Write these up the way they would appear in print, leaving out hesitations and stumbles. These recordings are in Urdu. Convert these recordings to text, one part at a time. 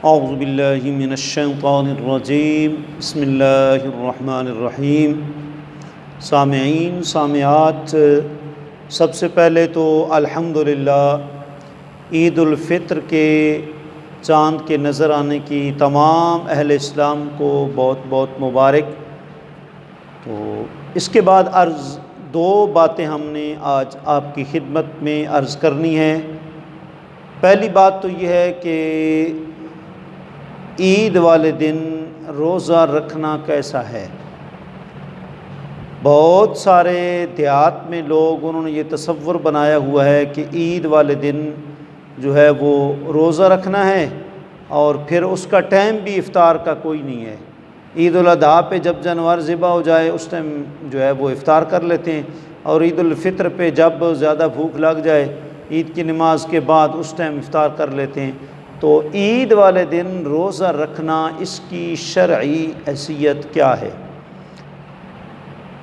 اعوذ باللہ من الشیطان الرجیم بسم اللہ الرحمن الرحیم۔ سامعین سامعات، سب سے پہلے تو الحمدللہ عید الفطر کے چاند کے نظر آنے کی تمام اہل اسلام کو بہت بہت مبارک۔ تو اس کے بعد دو باتیں ہم نے آج آپ کی خدمت میں عرض کرنی ہے۔ پہلی بات تو یہ ہے کہ عید والے دن روزہ رکھنا کیسا ہے۔ بہت سارے دیہات میں لوگ انہوں نے یہ تصور بنایا ہوا ہے کہ عید والے دن جو ہے وہ روزہ رکھنا ہے اور پھر اس کا ٹائم بھی افطار کا کوئی نہیں ہے۔ عید الاضحیٰ پہ جب جانور ذبح ہو جائے اس ٹائم جو ہے وہ افطار کر لیتے ہیں، اور عید الفطر پہ جب زیادہ بھوک لگ جائے عید کی نماز کے بعد اس ٹائم افطار کر لیتے ہیں۔ تو عید والے دن روزہ رکھنا، اس کی شرعی حیثیت کیا ہے؟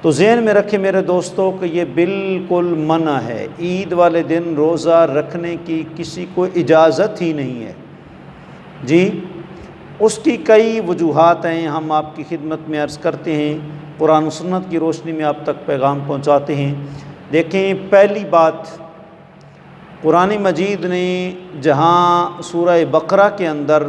تو ذہن میں رکھیں میرے دوستوں کہ یہ بالکل منع ہے۔ عید والے دن روزہ رکھنے کی کسی کو اجازت ہی نہیں ہے جی۔ اس کی کئی وجوہات ہیں، ہم آپ کی خدمت میں عرض کرتے ہیں، قرآن و سنت کی روشنی میں آپ تک پیغام پہنچاتے ہیں۔ دیکھیں، پہلی بات، قرآن مجید نے جہاں سورہ بقرہ کے اندر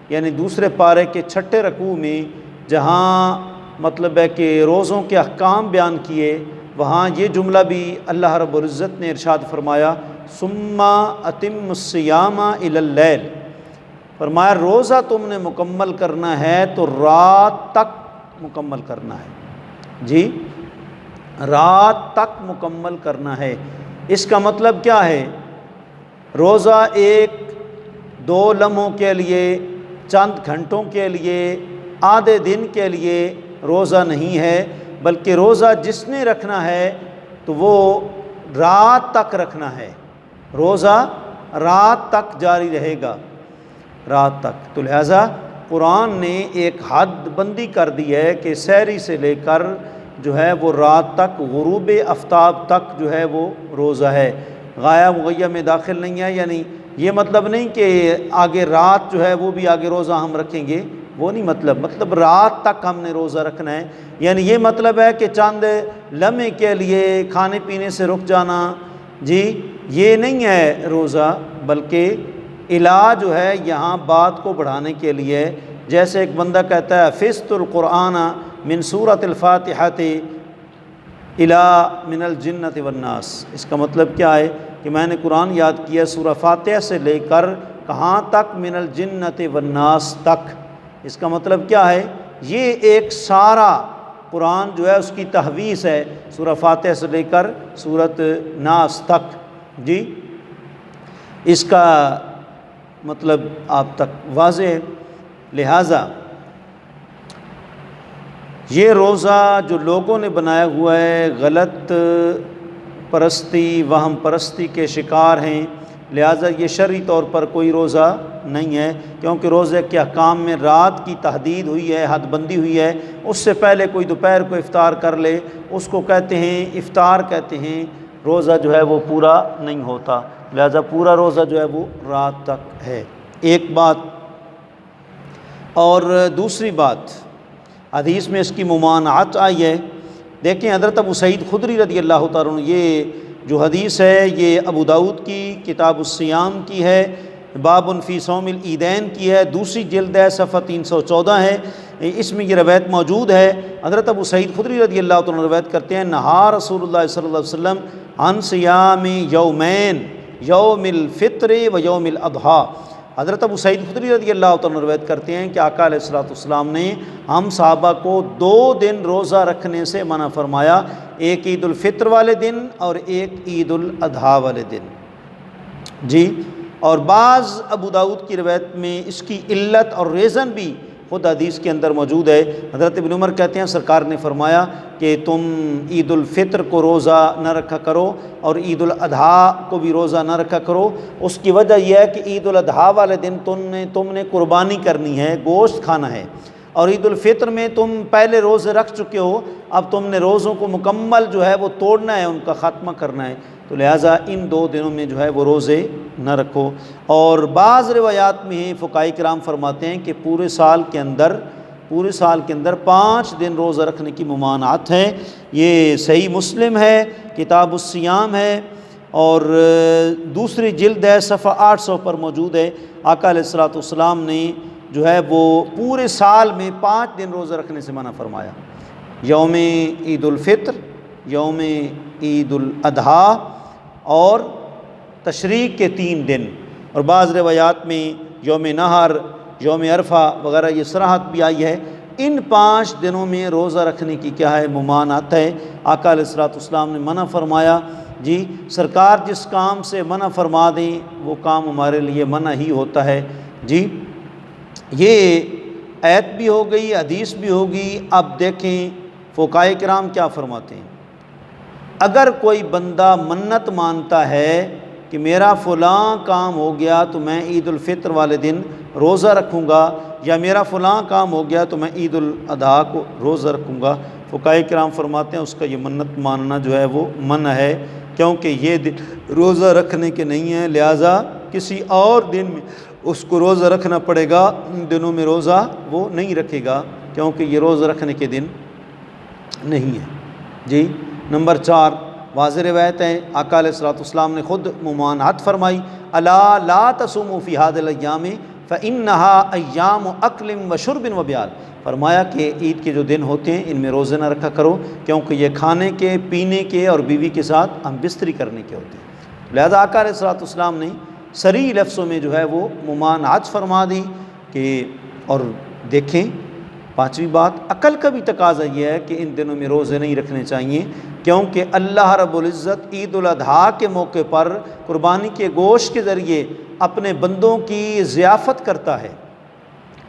یعنی دوسرے پارے کے 6 رکوع میں جہاں مطلب ہے کہ روزوں کے احکام بیان کیے، وہاں یہ جملہ بھی اللہ رب العزت نے ارشاد فرمایا، ثم اتم الصیام الی اللیل، فرمایا روزہ تم نے مکمل کرنا ہے تو رات تک مکمل کرنا ہے جی، رات تک مکمل کرنا ہے۔ اس کا مطلب کیا ہے؟ روزہ ایک دو لمحوں کے لیے، چند گھنٹوں کے لیے، آدھے دن کے لیے روزہ نہیں ہے، بلکہ روزہ جس نے رکھنا ہے تو وہ رات تک رکھنا ہے، روزہ رات تک جاری رہے گا، رات تک۔ تو لہٰذا قرآن نے ایک حد بندی کر دی ہے کہ سحری سے لے کر جو ہے وہ رات تک، غروب آفتاب تک جو ہے وہ روزہ ہے، غایہ مغیہ میں داخل نہیں ہے۔ یعنی یہ مطلب نہیں کہ آگے رات جو ہے وہ بھی آگے روزہ ہم رکھیں گے، وہ نہیں مطلب رات تک ہم نے روزہ رکھنا ہے۔ یعنی یہ مطلب ہے کہ چند لمحے کے لیے کھانے پینے سے رک جانا جی، یہ نہیں ہے روزہ، بلکہ علاج جو ہے یہاں بات کو بڑھانے کے لیے، جیسے ایک بندہ کہتا ہے حفظت القرآن من سورۃ الفاتحہ الی من الجنۃ والناس، اس کا مطلب کیا ہے کہ میں نے قرآن یاد کیا سورہ فاتحہ سے لے کر کہاں تک؟ من الجنۃ والناس تک۔ اس کا مطلب کیا ہے؟ یہ ایک سارا قرآن جو ہے اس کی تحویز ہے، سورہ فاتحہ سے لے کر سورۃ ناس تک جی۔ اس کا مطلب آپ تک واضح ہے۔ لہٰذا یہ روزہ جو لوگوں نے بنایا ہوا ہے غلط پرستی، وہم پرستی کے شکار ہیں، لہٰذا یہ شرعی طور پر کوئی روزہ نہیں ہے، کیونکہ روزے کے احکام میں رات کی تحدید ہوئی ہے، حد بندی ہوئی ہے۔ اس سے پہلے کوئی دوپہر کو افطار کر لے اس کو کہتے ہیں افطار، کہتے ہیں، روزہ جو ہے وہ پورا نہیں ہوتا، لہٰذا پورا روزہ جو ہے وہ رات تک ہے، ایک بات۔ اور دوسری بات، حدیث میں اس کی ممانعت آئی ہے۔ دیکھیں، حضرت ابو سعید خدری رضی اللہ تعالیٰ عنہ، یہ جو حدیث ہے یہ ابو داؤد کی کتاب الصیام کی ہے، باب فی صوم العیدین کی ہے، دوسری جلد ہے، صفحہ 314 ہے، اس میں یہ روایت موجود ہے۔ حضرت ابو سعید خدری رضی اللہ تعالیٰ عنہ روایت کرتے ہیں، نہا رسول اللہ صلی اللہ علیہ وسلم عن صیام یومین، یوم الفطر و یوم الاضحیٰ۔ حضرت ابو سعید خدری رضی اللہ تعالیٰ عنہ روایت کرتے ہیں کہ آقا علیہ الصلوۃ والسلام نے ہم صحابہ کو 2 دن روزہ رکھنے سے منع فرمایا، ایک عید الفطر والے دن اور ایک عید الاضحیٰ والے دن جی۔ اور بعض ابو داؤد کی روایت میں اس کی علت اور ریزن بھی خود حدیث کے اندر موجود ہے۔ حضرت ابن عمر کہتے ہیں سرکار نے فرمایا کہ تم عید الفطر کو روزہ نہ رکھا کرو اور عید الاضحیٰ کو بھی روزہ نہ رکھا کرو۔ اس کی وجہ یہ ہے کہ عید الاضحیٰ والے دن تم نے قربانی کرنی ہے، گوشت کھانا ہے، اور عید الفطر میں تم پہلے روزے رکھ چکے ہو، اب تم نے روزوں کو مکمل جو ہے وہ توڑنا ہے، ان کا خاتمہ کرنا ہے، تو لہٰذا ان 2 دنوں میں جو ہے وہ روزے نہ رکھو۔ اور بعض روایات میں فقہاء کرام فرماتے ہیں کہ پورے سال کے اندر 5 دن روزہ رکھنے کی ممانعت ہے۔ یہ صحیح مسلم ہے، کتاب الصیام ہے، اور دوسری جلد ہے، صفحہ 800 پر موجود ہے۔ آقا علیہ الصلوۃ والسلام نے جو ہے وہ پورے سال میں 5 دن روزہ رکھنے سے منع فرمایا، یوم عید الفطر، یوم عید الاضحیٰ اور تشریق کے 3 دن، اور بعض روایات میں یوم نہر، یوم عرفہ وغیرہ یہ صراحت بھی آئی ہے۔ ان 5 دنوں میں روزہ رکھنے کی کیا ہے؟ ممانعت ہے۔ آقا علیہ الصلوۃ والسلام نے منع فرمایا۔ جی سرکار جس کام سے منع فرما دیں وہ کام ہمارے لیے منع ہی ہوتا ہے۔ جی یہ آیت بھی ہو گئی، حدیث بھی ہوگی۔ اب دیکھیں فقہاء کرام کیا فرماتے ہیں۔ اگر کوئی بندہ منت مانتا ہے کہ میرا فلاں کام ہو گیا تو میں عید الفطر والے دن روزہ رکھوں گا، یا میرا فلاں کام ہو گیا تو میں عید الاضحیٰ کو روزہ رکھوں گا، فقہاء کرام فرماتے ہیں اس کا یہ منت ماننا جو ہے وہ منع ہے، کیونکہ یہ دن روزہ رکھنے کے نہیں ہیں، لہٰذا کسی اور دن میں اس کو روزہ رکھنا پڑے گا، ان دنوں میں روزہ وہ نہیں رکھے گا کیونکہ یہ روزہ رکھنے کے دن نہیں ہے۔ جی نمبر 4 واضح روایت ہے، آقا علیہ الصلوۃ والسلام نے خود ممانعت فرمائی، الا لا تصوموا فی هذه الايام فانها ایام اکل و شرب و بیال، فرمایا کہ عید کے جو دن ہوتے ہیں ان میں روزے نہ رکھا کرو، کیونکہ یہ کھانے کے، پینے کے اور بیوی کے ساتھ ہم بستری کرنے کے ہوتے ہیں۔ لہذا آقا علیہ الصلوۃ والسلام نے صریح لفظوں میں جو ہے وہ ممانعت فرما دی کہ، اور دیکھیں 5ویں بات، عقل کا بھی تقاضا یہ ہے کہ ان دنوں میں روزے نہیں رکھنے چاہیے، کیونکہ اللہ رب العزت عید الاضحیٰ کے موقع پر قربانی کے گوشت کے ذریعے اپنے بندوں کی ضیافت کرتا ہے۔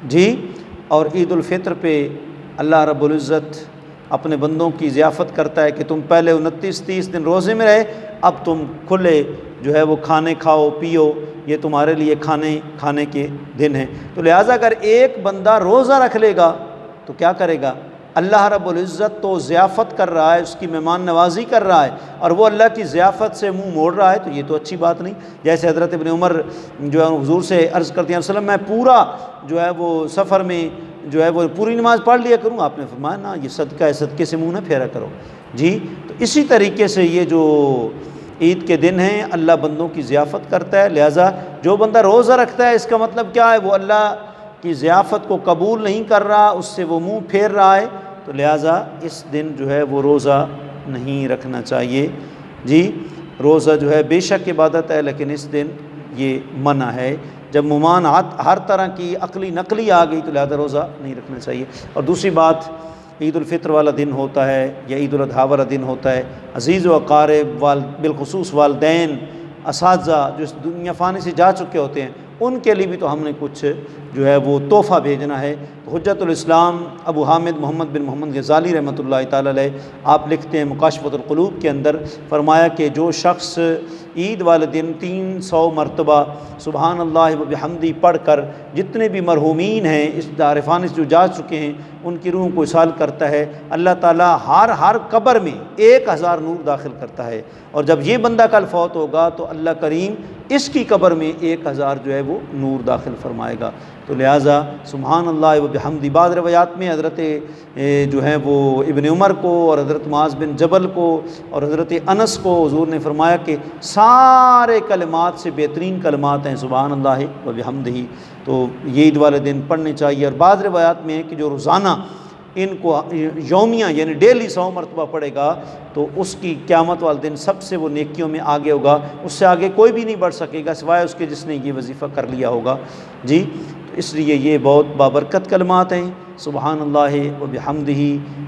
جی اور عید الفطر پہ اللہ رب العزت اپنے بندوں کی ضیافت کرتا ہے کہ تم پہلے 29-30 دن روزے میں رہے، اب تم کھلے جو ہے وہ کھانے کھاؤ پیو، یہ تمہارے لیے کھانے کے دن ہیں۔ تو لہٰذا اگر ایک بندہ روزہ رکھ لے گا تو کیا کرے گا؟ اللہ رب العزت تو ضیافت کر رہا ہے، اس کی مہمان نوازی کر رہا ہے، اور وہ اللہ کی ضیافت سے منہ موڑ رہا ہے، تو یہ تو اچھی بات نہیں۔ جیسے حضرت ابن عمر جو ہے حضور سے عرض کرتے ہیں وسلم، میں پورا جو ہے وہ سفر میں جو ہے وہ پوری نماز پڑھ لیا کروں، آپ نے فرمایا نا، یہ صدقہ ہے، صدقے سے منہ نہ پھیرا کرو۔ جی تو اسی طریقے سے یہ جو عید کے دن ہیں اللہ بندوں کی ضیافت کرتا ہے، لہٰذا جو بندہ روزہ رکھتا ہے اس کا مطلب کیا ہے؟ وہ اللہ کی ضیافت کو قبول نہیں کر رہا، اس سے وہ منہ پھیر رہا ہے، تو لہٰذا اس دن جو ہے وہ روزہ نہیں رکھنا چاہیے۔ جی روزہ جو ہے بے شک عبادت ہے، لیکن اس دن یہ منع ہے۔ جب ممانعت ہر طرح کی عقلی نقلی آ گئی تو لہذا روزہ نہیں رکھنا چاہیے۔ اور دوسری بات، عید الفطر والا دن ہوتا ہے یا عید الاضحیٰ والا دن ہوتا ہے، عزیز و اقارب بالخصوص والدین، اساتذہ جو اس دنیا فانی سے جا چکے ہوتے ہیں، ان کے لیے بھی تو ہم نے کچھ جو ہے وہ تحفہ بھیجنا ہے۔ حجت الاسلام ابو حامد محمد بن محمد غزالی رحمۃ اللہ تعالی علیہ، آپ لکھتے ہیں مکاشفۃ القلوب کے اندر، فرمایا کہ جو شخص عید والے دن 300 مرتبہ سبحان اللہ و بحمدہ پڑھ کر جتنے بھی مرحومین ہیں اس دار فانی سے جو جا چکے ہیں ان کی روح کو اصال کرتا ہے، اللہ تعالیٰ ہر قبر میں 1000 نور داخل کرتا ہے، اور جب یہ بندہ کل فوت ہوگا تو اللہ کریم اس کی قبر میں 1000 جو ہے وہ نور داخل فرمائے گا۔ تو لہٰذا سبحان اللہ و بحمدہ، بعض روایات میں حضرت جو ہیں وہ ابن عمر کو اور حضرت معاذ بن جبل کو اور حضرت انس کو حضور نے فرمایا کہ سارے کلمات سے بہترین کلمات ہیں سبحان اللہ و بحمدہ، تو یہ عید والے دن پڑھنے چاہیے۔ اور بعض روایات میں ہے کہ جو روزانہ ان کو یومیہ یعنی ڈیلی 100 مرتبہ پڑھے گا تو اس کی قیامت والے دن سب سے وہ نیکیوں میں آگے ہوگا، اس سے آگے کوئی بھی نہیں بڑھ سکے گا سوائے اس کے جس نے یہ وظیفہ کر لیا ہوگا۔ جی تو اس لیے یہ بہت بابرکت کلمات ہیں سبحان اللہ و بحمدہ،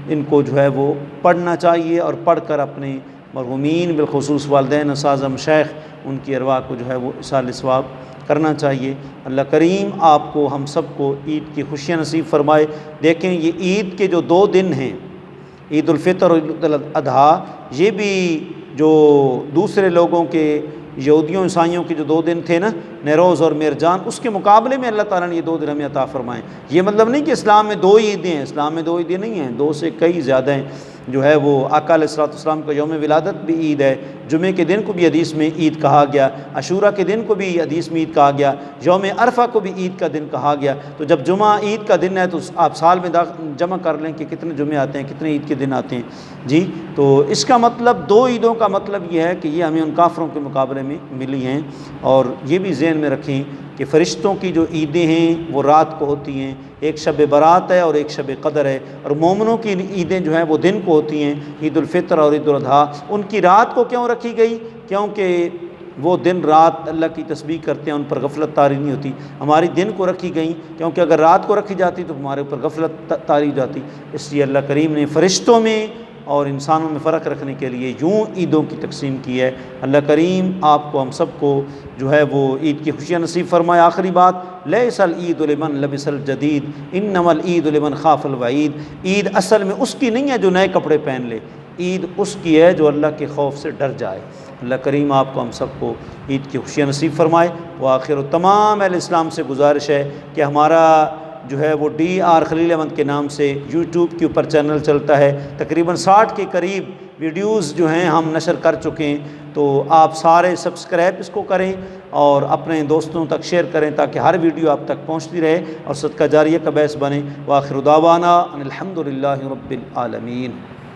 ان کو جو ہے وہ پڑھنا چاہیے، اور پڑھ کر اپنے مرحومین بالخصوص والدین اساتذہ مشائخ ان کی ارواح کو جو ہے وہ ایصال ثواب کرنا چاہیے۔ اللہ کریم آپ کو ہم سب کو عید کی خوشیاں نصیب فرمائے۔ دیکھیں یہ عید کے جو 2 دن ہیں، عید الفطر اور عید الاضحیٰ، یہ بھی جو دوسرے لوگوں کے یہودیوں عیسائیوں کے جو 2 دن تھے نا، نیروز اور میرجان، اس کے مقابلے میں اللہ تعالیٰ نے یہ 2 دن ہمیں عطا فرمائیں۔ یہ مطلب نہیں کہ اسلام میں 2 عیدیں ہیں، اسلام میں 2 عیدیں نہیں ہیں، 2 سے کئی زیادہ ہیں۔ جو ہے وہ آقا علیہ الصلوۃ والسلام کا یوم ولادت بھی عید ہے، جمعے کے دن کو بھی حدیث میں عید کہا گیا، عاشورہ کے دن کو بھی حدیث میں عید کہا گیا، یوم عرفہ کو بھی عید کا دن کہا گیا۔ تو جب جمعہ عید کا دن ہے تو آپ سال میں جمع کر لیں کہ کتنے جمعے آتے ہیں، کتنے عید کے دن آتے ہیں جی۔ تو اس کا مطلب 2 عیدوں کا مطلب یہ ہے کہ یہ ہمیں ان کافروں کے مقابلے میں ملی ہیں۔ اور یہ بھی ذہن میں رکھیں کہ فرشتوں کی جو عیدیں ہیں وہ رات کو ہوتی ہیں، ایک شب برات ہے اور ایک شب قدر ہے، اور مومنوں کی عیدیں جو ہیں وہ دن کو ہوتی ہیں، عید الفطر اور عید الاضحیٰ۔ ان کی رات کو کیوں رکھی گئی؟ کیونکہ وہ دن رات اللہ کی تسبیح کرتے ہیں، ان پر غفلت طاری نہیں ہوتی۔ ہماری دن کو رکھی گئیں کیونکہ اگر رات کو رکھی جاتی تو ہمارے اوپر غفلت طاری ہو جاتی، اس لیے اللہ کریم نے فرشتوں میں اور انسانوں میں فرق رکھنے کے لیے یوں عیدوں کی تقسیم کی ہے۔ اللہ کریم آپ کو ہم سب کو جو ہے وہ عید کی خوشیاں نصیب فرمائے۔ آخری بات، لیس العید لمن لبس الجدید انما العید لمن خاف الوعید۔ عید اصل میں اس کی نہیں ہے جو نئے کپڑے پہن لے، عید اس کی ہے جو اللہ کے خوف سے ڈر جائے۔ اللہ کریم آپ کو ہم سب کو عید کی خوشیاں نصیب فرمائے۔ وآخر تمام اہل اسلام سے گزارش ہے کہ ہمارا جو ہے وہ DR خلیل احمد کے نام سے یوٹیوب کے اوپر چینل چلتا ہے، تقریباً 60 کے قریب ویڈیوز جو ہیں ہم نشر کر چکے ہیں، تو آپ سارے سبسکرائب اس کو کریں اور اپنے دوستوں تک شیئر کریں تاکہ ہر ویڈیو آپ تک پہنچتی رہے اور صدقہ جاریہ کا باعث بنے۔ وآخر دعوانا ان الحمد للہ رب العالمین۔